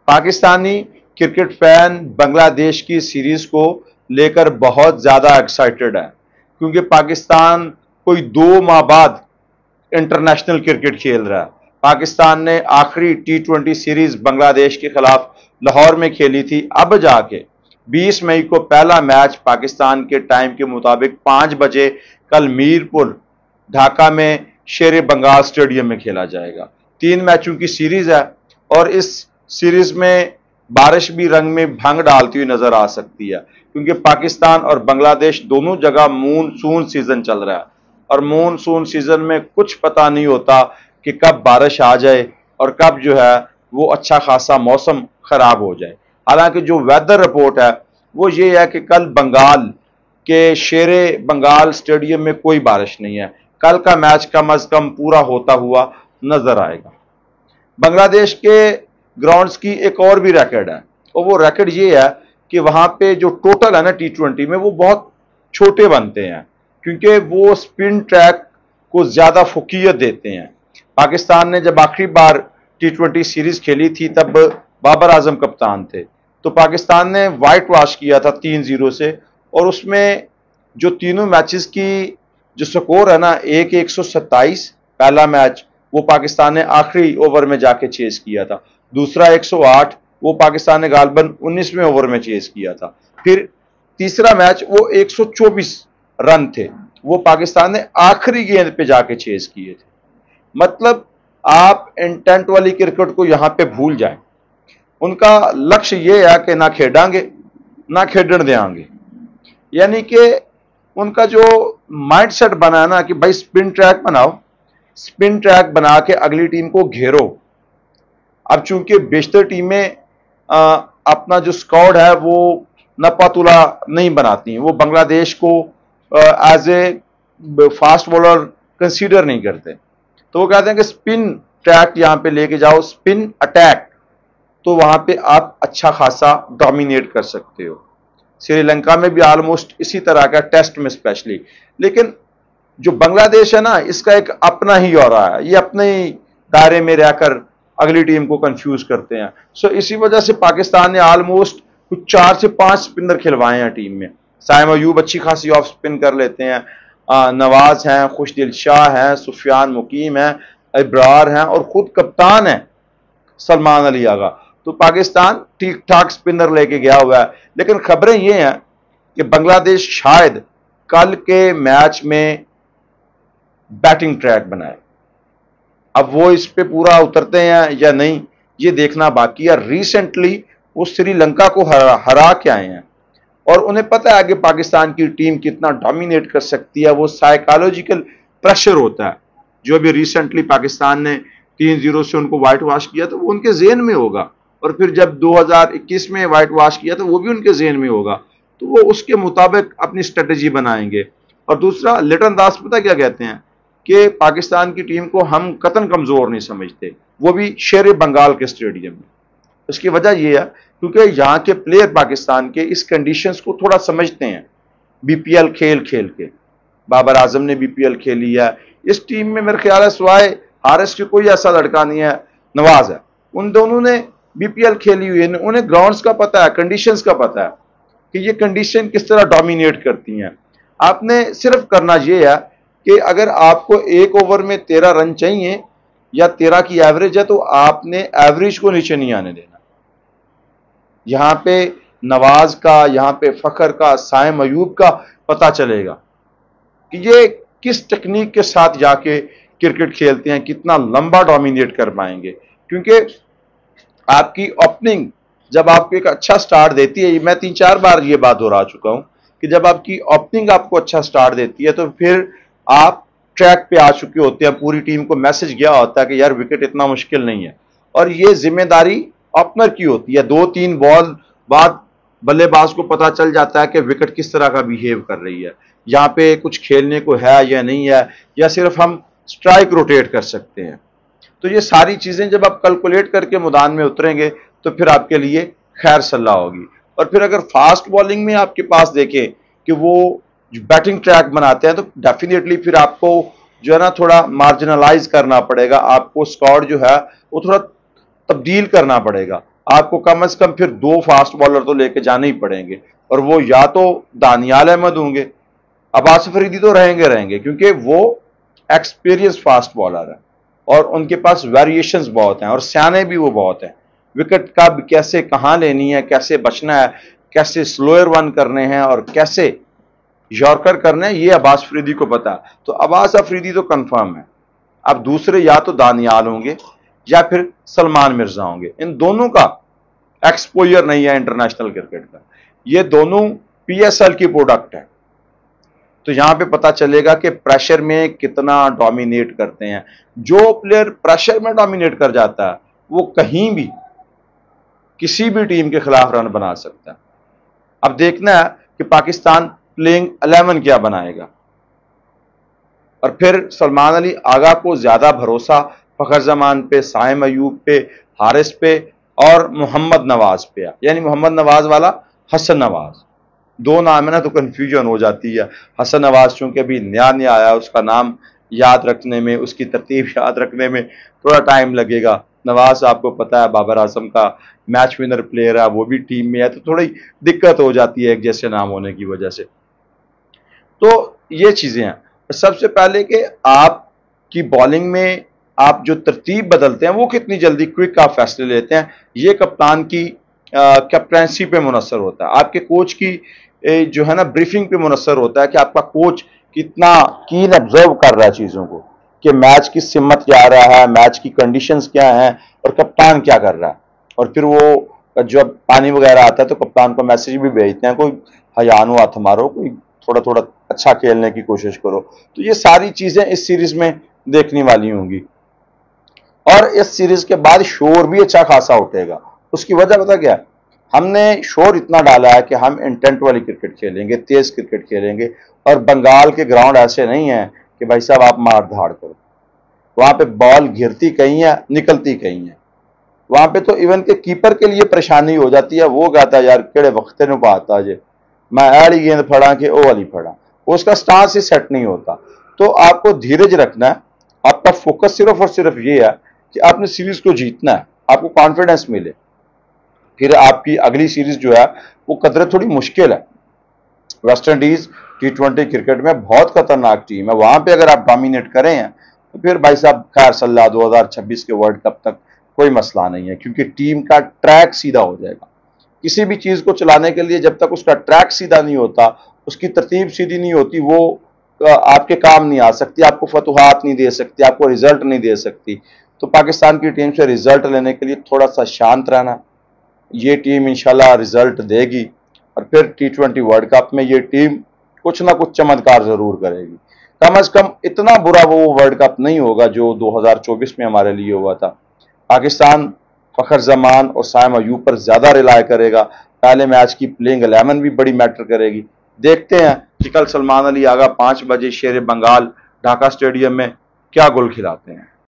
Pakistani cricket fan بنگلہ دیش کی series کو لے کر بہت زیادہ ایکسائٹڈ ہے، کیونکہ پاکستان کوئی 2 ماہ بعد انٹرنیشنل کرکٹ کھیل رہا ہے۔ پاکستان نے آخری T20 سیریز بنگلہ دیش کے خلاف لاہور میں کھیلی تھی، اب جا کے 20 مئی کو پہلا میچ پاکستان کے ٹائم کے مطابق 5 بجے کل میرپور ڈھاکہ میں شیر بنگال سٹیڈیم میں کھیلا جائے گا۔ 3 میچوں کی سیریز ہے اور اس سیریز میں بارش بھی رنگ میں بھنگ ڈالتی ہوئی نظر آ سکتی ہے، کیونکہ پاکستان اور بنگلہ دیش دونوں جگہ مونسون سیزن چل رہا ہے، اور مونسون سیزن میں کچھ پتہ نہیں ہوتا کہ کب بارش آ جائے اور کب جو ہے وہ اچھا خاصا موسم خراب ہو جائے۔ حالانکہ جو ویدر رپورٹ ہے وہ یہ ہے کہ کل بنگال کے شیر بنگال سٹیڈیم میں کوئی بارش نہیں ہے، کل کا میچ کم از کم پورا ہوتا ہوا نظر آئے گا۔ بنگلہ دیش کے گراؤنڈز کی ایک اور بھی ریکارڈ ہے، اور وہ ریکارڈ یہ ہے کہ وہاں پہ جو ٹوٹل ہے نا T20 میں وہ بہت چھوٹے بنتے ہیں، کیونکہ وہ سپن ٹریک کو زیادہ فوقیت دیتے ہیں۔ پاکستان نے جب آخری بار T20 سیریز کھیلی تھی تب بابر اعظم کپتان تھے، تو پاکستان نے وائٹ واش کیا تھا 3-0 سے، اور اس میں جو تینوں میچز کی جو سکور ہے نا، ایک 127 پہلا میچ وہ پاکستان نے آخری اوور میں جا کے چیز کیا تھا، دوسرا 108 وہ پاکستان نے غالباً 19ویں اوور میں چیز کیا تھا، پھر تیسرا میچ وہ 124 رن تھے وہ پاکستان نے آخری گیند پہ جا کے چیز کیے تھے۔ مطلب آپ انٹینٹ والی کرکٹ کو یہاں پہ بھول جائیں، ان کا لکش یہ ہے کہ نہ کھیڈاں گے نہ کھیڈن دیاں گے، یعنی کہ ان کا جو مائنڈ سیٹ بنا ہے نا کہ بھائی سپن ٹریک بناؤ، سپن ٹریک بنا کے اگلی ٹیم کو گھیرو۔ اب چونکہ بیشتر ٹیمیں اپنا جو سکواڈ ہے وہ نپا تلا نہیں بناتی ہیں، وہ بنگلہ دیش کو as a fast bowler consider نہیں کرتے، تو وہ کہتے ہیں کہ سپن ٹریک یہاں پہ لے کے جاؤ، سپن اٹیک، تو وہاں پہ آپ اچھا خاصا ڈومینیٹ کر سکتے ہو۔ سری لنکا میں بھی آلموسٹ اسی طرح کا ٹیسٹ میں اسپیشلی، لیکن جو بنگلہ دیش ہے نا اس کا ایک اپنا ہی اور ہے، یہ اپنے ہی دائرے میں رہ کر اگلی ٹیم کو کنفیوز کرتے ہیں۔ سو اسی وجہ سے پاکستان نے آلموسٹ کچھ 4 سے 5 سپنر کھلوائے ہیں ٹیم میں۔ سائم ایوب اچھی خاصی آف سپن کر لیتے ہیں، نواز ہیں، خوش دل شاہ ہیں، سفیان مقیم ہیں، ابرار ہیں، اور خود کپتان ہیں سلمان علی آغا۔ تو پاکستان ٹھیک ٹھاک سپنر لے کے گیا ہوا ہے، لیکن خبریں یہ ہیں کہ بنگلہ دیش شاید کل کے میچ میں بیٹنگ ٹریک بنائے۔ اب وہ اس پہ پورا اترتے ہیں یا نہیں یہ دیکھنا باقی ہے۔ ریسنٹلی وہ سری لنکا کو ہرا کے آئے ہیں، اور انہیں پتہ ہے کہ پاکستان کی ٹیم کتنا ڈومینیٹ کر سکتی ہے۔ وہ سائیکالوجیکل پریشر ہوتا ہے جو ابھی ریسنٹلی پاکستان نے 3-0 سے ان کو وائٹ واش کیا تو وہ ان کے ذہن میں ہوگا، اور پھر جب 2021 میں وائٹ واش کیا تو وہ بھی ان کے ذہن میں ہوگا، تو وہ اس کے مطابق اپنی اسٹریٹجی بنائیں گے۔ اور دوسرا لٹن داس پتہ کیا کہتے ہیں کہ پاکستان کی ٹیم کو ہم قطن کمزور نہیں سمجھتے، وہ بھی شیر بنگال کے سٹیڈیم میں۔ اس کی وجہ یہ ہے کیونکہ یہاں کے پلیئر پاکستان کے اس کنڈیشنز کو تھوڑا سمجھتے ہیں، BPL کھیل کے۔ بابر اعظم نے BPL کھیلی ہے، اس ٹیم میں میرے خیال ہے سوائے حارث کے کوئی ایسا لڑکا نہیں ہے، نواز ہے، ان دونوں نے BPL کھیلی ہوئی ہے، انہیں گراؤنڈز کا پتہ ہے، کنڈیشنز کا پتہ ہے کہ یہ کنڈیشن کس طرح ڈومینیٹ کرتی ہیں۔ آپ نے صرف کرنا یہ ہے کہ اگر آپ کو ایک اوور میں 13 رن چاہیے یا 13 کی ایوریج ہے تو آپ نے ایوریج کو نیچے نہیں آنے دینا۔ یہاں پہ نواز کا، یہاں پہ فخر کا، سائم ایوب کا پتہ چلے گا کہ یہ کس ٹیکنیک کے ساتھ جا کے کرکٹ کھیلتے ہیں، کتنا لمبا ڈومینیٹ کر پائیں گے۔ کیونکہ آپ کی اوپننگ جب آپ کو ایک اچھا سٹارٹ دیتی ہے، میں 3-4 بار یہ بات دہرا چکا ہوں کہ جب آپ کی اوپننگ آپ کو اچھا سٹارٹ دیتی ہے تو پھر آپ ٹریک پہ آ چکے ہوتے ہیں، پوری ٹیم کو میسج گیا ہوتا ہے کہ یار وکٹ اتنا مشکل نہیں ہے، اور یہ ذمہ داری اوپنر کی ہوتی ہے۔ 2-3 بال بعد بلے باز کو پتا چل جاتا ہے کہ وکٹ کس طرح کا بیہیو کر رہی ہے، یہاں پہ کچھ کھیلنے کو ہے یا نہیں ہے، یا صرف ہم سٹرائک روٹیٹ کر سکتے ہیں۔ تو یہ ساری چیزیں جب آپ کیلکولیٹ کر کے میدان میں اتریں گے تو پھر آپ کے لیے خیر صلاح ہوگی۔ اور پھر اگر فاسٹ بالنگ میں آپ کے پاس دیکھیں کہ وہ بیٹنگ ٹریک بناتے ہیں تو ڈیفینیٹلی پھر آپ کو جو ہے نا تھوڑا مارجنلائز کرنا پڑے گا، آپ کو اسکواڈ جو ہے وہ تھوڑا تبدیل کرنا پڑے گا۔ آپ کو کم از کم پھر 2 فاسٹ بالر تو لے کے جانے ہی پڑیں گے، اور وہ یا تو دانیال احمد ہوں گے، عباس افریدی تو رہیں گے کیونکہ وہ ایکسپیرینس فاسٹ بالر ہے اور ان کے پاس ویریشنز بہت ہیں اور سیانے بھی وہ بہت ہیں، وکٹ کب کیسے کہاں لینی ہے، کیسے بچنا ہے، کیسے سلوئر ون کرنے ہیں اور کیسے یارکر کرنے ہیں، یہ عباس افریدی کو پتا ہے۔ تو عباس افریدی تو کنفرم ہے۔ اب دوسرے یا تو دانیال ہوں گے یا پھر سلمان مرزا ہوں گے، ان دونوں کا ایکسپوئر نہیں ہے انٹرنیشنل کرکٹ کا، یہ دونوں پی ایس ایل کی پروڈکٹ ہے۔ تو یہاں پہ پتا چلے گا کہ پریشر میں کتنا ڈومینیٹ کرتے ہیں۔ جو پلیئر پریشر میں ڈومینیٹ کر جاتا ہے وہ کہیں بھی کسی بھی ٹیم کے خلاف رن بنا سکتا ہے۔ اب دیکھنا ہے کہ پاکستان پلینگ 11 کیا بنائے گا، اور پھر سلمان علی آغا کو زیادہ بھروسہ فخر زمان پہ، سائم ایوب پہ، حارث پہ اور محمد نواز پہ، یعنی محمد نواز والا حسن نواز، 2 نام ہے نا تو کنفیوژن ہو جاتی ہے۔ حسن نواز چونکہ ابھی نیا آیا، اس کا نام یاد رکھنے میں، اس کی ترتیب یاد رکھنے میں تھوڑا ٹائم لگے گا۔ نواز آپ کو پتا ہے بابر اعظم کا میچ ونر پلیئر ہے، وہ بھی ٹیم میں ہے، تو تھوڑی دقت ہو جاتی ہے ایک جیسے نام ہونے کی وجہ سے۔ تو یہ چیزیں ہیں۔ سب سے پہلے کہ آپ کی بالنگ میں آپ جو ترتیب بدلتے ہیں وہ کتنی جلدی کوئک آپ فیصلے لیتے ہیں، یہ کپتان کی کیپٹنسی پہ منحصر ہوتا ہے، آپ کے کوچ کی جو ہے نا بریفنگ پہ منحصر ہوتا ہے کہ آپ کا کوچ کتنا کین آبزرو کر رہا ہے چیزوں کو، کہ میچ کی سمت کیا آ رہا ہے، میچ کی کنڈیشنز کیا ہیں اور کپتان کیا کر رہا ہے۔ اور پھر وہ جب پانی وغیرہ آتا ہے تو کپتان کو میسج بھی بھیجتے ہیں، کوئی حیانو ہاتھ مارو، کوئی تھوڑا اچھا کھیلنے کی کوشش کرو۔ تو یہ ساری چیزیں اس سیریز میں دیکھنے والی ہوں گی، اور اس سیریز کے بعد شور بھی اچھا خاصا اٹھے گا۔ اس کی وجہ پتا کیا ہے؟ ہم نے شور اتنا ڈالا ہے کہ ہم انٹینٹ والی کرکٹ کھیلیں گے، تیز کرکٹ کھیلیں گے، اور بنگال کے گراؤنڈ ایسے نہیں ہیں کہ بھائی صاحب آپ مار دھاڑ کرو، وہاں پہ بال گرتی کہیں ہے، نکلتی کہیں ہے۔ وہاں پہ تو ایون کے کیپر کے لیے پریشانی ہو جاتی ہے، وہ کہتا ہے یار کہڑے وقت نو پاتا جے میں ایڑی گیند پھڑا کہ او والی پھڑا، اس کا سٹانس ہی سیٹ نہیں ہوتا۔ تو آپ کو دھیرج رکھنا ہے، آپ کا فوکس صرف اور صرف یہ ہے کہ آپ نے سیریز کو جیتنا ہے، آپ کو کانفیڈنس ملے، پھر آپ کی اگلی سیریز جو ہے وہ قدرے تھوڑی مشکل ہے۔ ویسٹ انڈیز T20 کرکٹ میں بہت خطرناک ٹیم ہے، وہاں پہ اگر آپ ڈومینیٹ کریں ہیں تو پھر بھائی صاحب خیر صلی اللہ 2026 کے ورلڈ کپ تک کوئی مسئلہ نہیں ہے، کیونکہ ٹیم کا ٹریک سیدھا ہو جائے گا۔ کسی بھی چیز کو چلانے کے لیے جب تک اس کا ٹریک سیدھا نہیں ہوتا، اس کی ترتیب سیدھی نہیں ہوتی، وہ آپ کے کام نہیں آ سکتی، آپ کو فتوحات نہیں دے سکتی، آپ کو رزلٹ نہیں دے سکتی۔ تو پاکستان کی ٹیم سے رزلٹ لینے کے لیے تھوڑا سا شانت رہنا، یہ ٹیم انشاءاللہ رزلٹ دے گی، اور پھر T20 ورلڈ کپ میں یہ ٹیم کچھ نہ کچھ چمتکار ضرور کرے گی۔ کم از کم اتنا برا وہ ورلڈ کپ نہیں ہوگا جو 2024 میں ہمارے لیے ہوا تھا۔ پاکستان فخر زمان اور سائم ایوب پر زیادہ ریلائے کرے گا، پہلے میچ کی پلینگ 11 بھی بڑی میٹر کرے گی۔ دیکھتے ہیں کہ کل سلمان علی آغا 5 بجے شیر بنگال ڈھاکہ سٹیڈیم میں کیا گل کھلاتے ہیں۔